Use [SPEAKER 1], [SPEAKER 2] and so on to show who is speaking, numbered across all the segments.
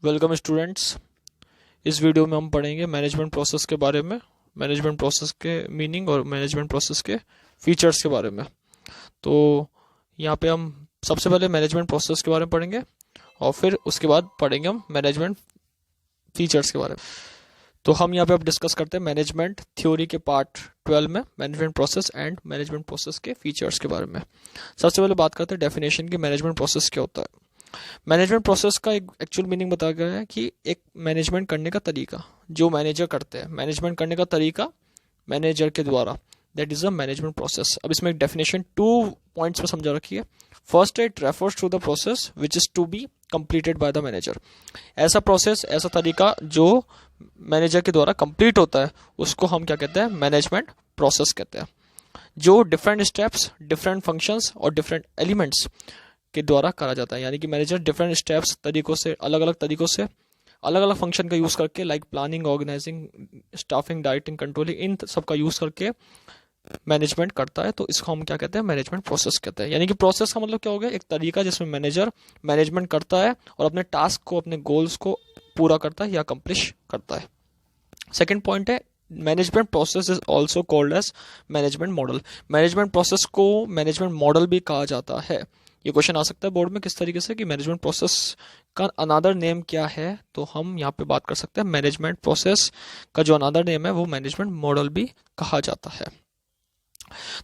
[SPEAKER 1] Welcome students. इस video में हम पढ़ेंगे मैनेजमेंट प्रोसेस के बारे में, मैनेजमेंट प्रोसेस के मीनिंग और मैनेजमेंट प्रोसेस के फीचर्स के बारे में। तो यहाँ पे हम सबसे पहले मैनेजमेंट प्रोसेस के बारे में पढ़ेंगे और फिर उसके बाद पढ़ेंगे हम मैनेजमेंट फीचर्स के बारे में। तो हम यहाँ पे अब डिस्कस करते हैं मैनेजमेंट थ्योरी के पार्ट 12 में management process and management process के फीचर्स के बारे में। सबसे पहले बात करते हैं डेफिनेशन की, मैनेजमेंट प्रोसेस क्या होता है। मैनेजमेंट प्रोसेस का एक एक्चुअल मीनिंग बताया गया है कि एक मैनेजमेंट करने का तरीका जो मैनेजर करते हैं, मैनेजमेंट करने का तरीका मैनेजर के द्वारा, that is a management process. अब इसमें एक डेफिनेशन 2 पॉइंट्स में समझा रखी है। First, it refers to the process which is to be completed by the manager. ऐसा प्रोसेस, ऐसा तरीका जो मैनेजर के द्वारा कंप्लीट होता है उसको हम क्या कहते हैं, मैनेजमेंट प्रोसेस कहते हैं। जो डिफरेंट स्टेप्स, डिफरेंट फंक्शंस और डिफरेंट एलिमेंट्स के द्वारा करा जाता है, यानी कि मैनेजर डिफरेंट स्टेप्स, तरीकों से, अलग अलग तरीकों से, अलग अलग फंक्शन का यूज करके, like planning, organising, staffing, directing, controlling, इन सब का यूज करके मैनेजमेंट करता है। तो इसको हम क्या कहते हैं, मैनेजमेंट प्रोसेस कहते हैं। यानी कि प्रोसेस का मतलब क्या हो गया, एक तरीका जिसमें मैनेजर मैनेजमेंट करता है और अपने टास्क को, अपने गोल्स को पूरा करता है या अकम्प्लिश करता है। सेकेंड पॉइंट है, management process is also called as management model. Management process को मैनेजमेंट मॉडल भी कहा जाता है। ये क्वेश्चन आ सकता है बोर्ड में किस तरीके से कि मैनेजमेंट प्रोसेस का अनदर नेम क्या है। तो हम यहाँ पे बात कर सकते हैं मैनेजमेंट प्रोसेस का जो अनदर नेम है वो मैनेजमेंट मॉडल भी कहा जाता है।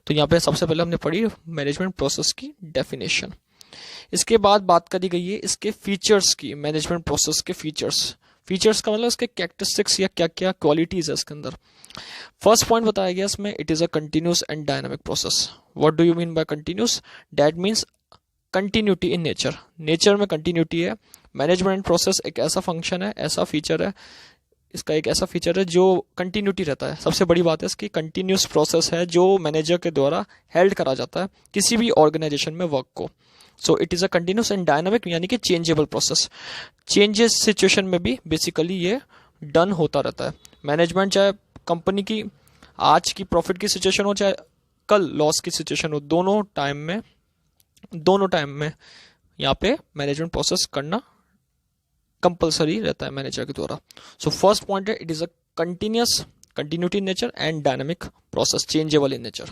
[SPEAKER 1] तो यहाँ पे सबसे पहले हमने पढ़ी मैनेजमेंट प्रोसेस की डेफिनेशन। इसके बाद बात करी गई है इसके फीचर्स की, मैनेजमेंट प्रोसेस के फीचर्स। फीचर्स का मतलब इसके कैरेक्टरिस्टिक्स या क्या क्या क्वालिटीज है इसके अंदर। फर्स्ट पॉइंट बताया गया इसमें, it is a continuous and dynamic process. What do you mean by continuous? That means continuity in nature. Nature में कंटिन्यूटी है। मैनेजमेंट प्रोसेस एक ऐसा फंक्शन है, ऐसा फीचर है, इसका एक ऐसा फीचर है जो कंटिन्यूटी रहता है। सबसे बड़ी बात है इसकी कंटिन्यूस प्रोसेस है जो मैनेजर के द्वारा हेल्ड करा जाता है किसी भी ऑर्गेनाइजेशन में वर्क को। सो it is a continuous and dynamic, यानी कि चेंजेबल प्रोसेस। चेंजेस सिचुएशन में भी बेसिकली ये डन होता रहता है। मैनेजमेंट चाहे कंपनी की आज की प्रॉफिट की सिचुएशन हो चाहे कल लॉस की सिचुएशन हो, दोनों टाइम में यहाँ पे मैनेजमेंट प्रोसेस करना कंपलसरी रहता है मैनेजर के द्वारा। सो फर्स्ट पॉइंट है, it is a continuity in nature and dynamic process, changeable in nature.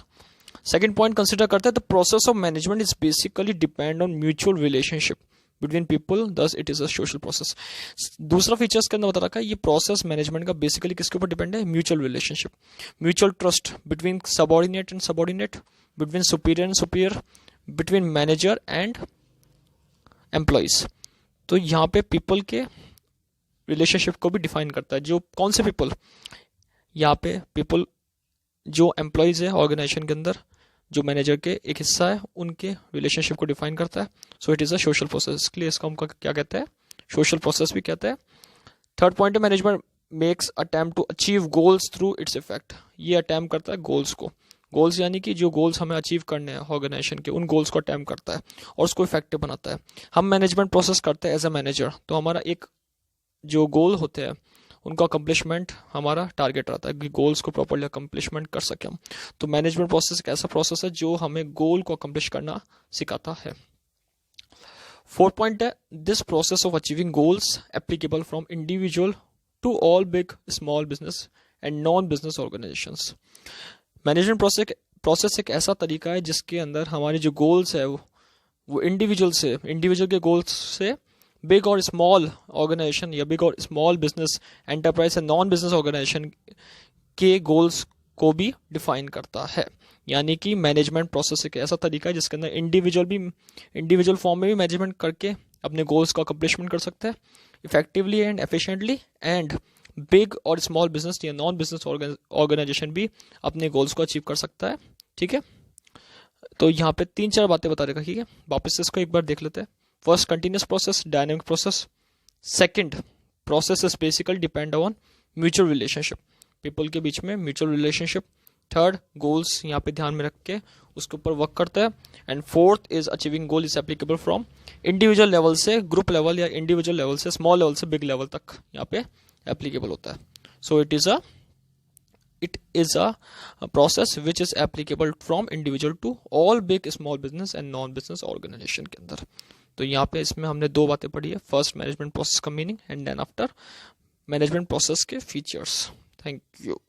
[SPEAKER 1] Second point consider करते हैं, the process of management is basically depend on mutual relationship between people, thus it is a social process. दूसरा features के अंदर बता रखा है ये process management का बेसिकली किसके ऊपर डिपेंड है, mutual relationship, mutual trust between subordinate and subordinate, between superior and superior, between manager and employees. तो यहाँ पे पीपल के रिलेशनशिप को भी डिफाइन करता है। जो कौन से पीपल, यहाँ पे पीपल जो एम्प्लॉइज है ऑर्गेनाइजेशन के अंदर, जो मैनेजर के एक हिस्सा है, उनके रिलेशनशिप को डिफाइन करता है। So it is a social process. इसके लिए इसको हम क्या कहते हैं, सोशल प्रोसेस भी कहते हैं। थर्ड पॉइंट है, management makes attempt to achieve goals through its effect. ये अटेम्प्ट करता है गोल्स को, गोल्स यानी कि जो गोल्स हमें अचीव करने हैं ऑर्गेनाइजेशन के, उन गोल्स को अटेम्प्ट करता है और उसको इफेक्टिव बनाता है। हम मैनेजमेंट प्रोसेस करते हैं एज अ मैनेजर, तो हमारा एक जो गोल होते हैं उनका अकम्पलिशमेंट हमारा टारगेट रहता है कि गोल्स को प्रॉपर्ली अकम्पलिशमेंट कर सके हम। तो मैनेजमेंट प्रोसेस एक ऐसा प्रोसेस है जो हमें गोल को अकम्पलिश करना सिखाता है। फोर्थ पॉइंट है, this process of achieving goals applicable from individual to all big small business and non business organisations. Management process एक ऐसा तरीका है जिसके अंदर हमारे जो गोल्स है वो इंडिविजुअल के गोल्स से बिग और स्मॉल ऑर्गेनाइजेशन या बिग और स्मॉल बिजनेस एंटरप्राइज या नॉन बिजनेस ऑर्गेनाइजेशन के गोल्स को भी डिफाइन करता है। यानी कि मैनेजमेंट प्रोसेस एक ऐसा तरीका है जिसके अंदर इंडिविजुअल फॉर्म में भी मैनेजमेंट करके अपने गोल्स का अकम्पलिशमेंट कर सकते हैं effectively and efficiently, and big और स्मॉल बिजनेस या नॉन बिजनेस ऑर्गेनाइजेशन भी अपने गोल्स को अचीव कर सकता है। ठीक है, तो यहाँ पे 3-4 बातें बता रखा है, वापस से इसको एक बार देख लेते हैं। First, continuous process, dynamic process. Second, process is basically depend on mutual relationship, people के बीच में म्यूचुअल रिलेशनशिप। थर्ड, गोल्स यहाँ पे ध्यान में रख के उसके ऊपर वर्क करता है। And fourth is achieving goal is applicable from individual level से ग्रुप लेवल या इंडिविजुअल लेवल से स्मॉल लेवल से बिग लेवल तक यहाँ पे एप्लीकेबल होता है। So it is a process which is applicable from individual to all big small business and non business organisation के अंदर। तो यहाँ पे इसमें हमने दो बातें पढ़ी है, फर्स्ट मैनेजमेंट प्रोसेस का meaning and then after management process के फीचर्स। Thank you.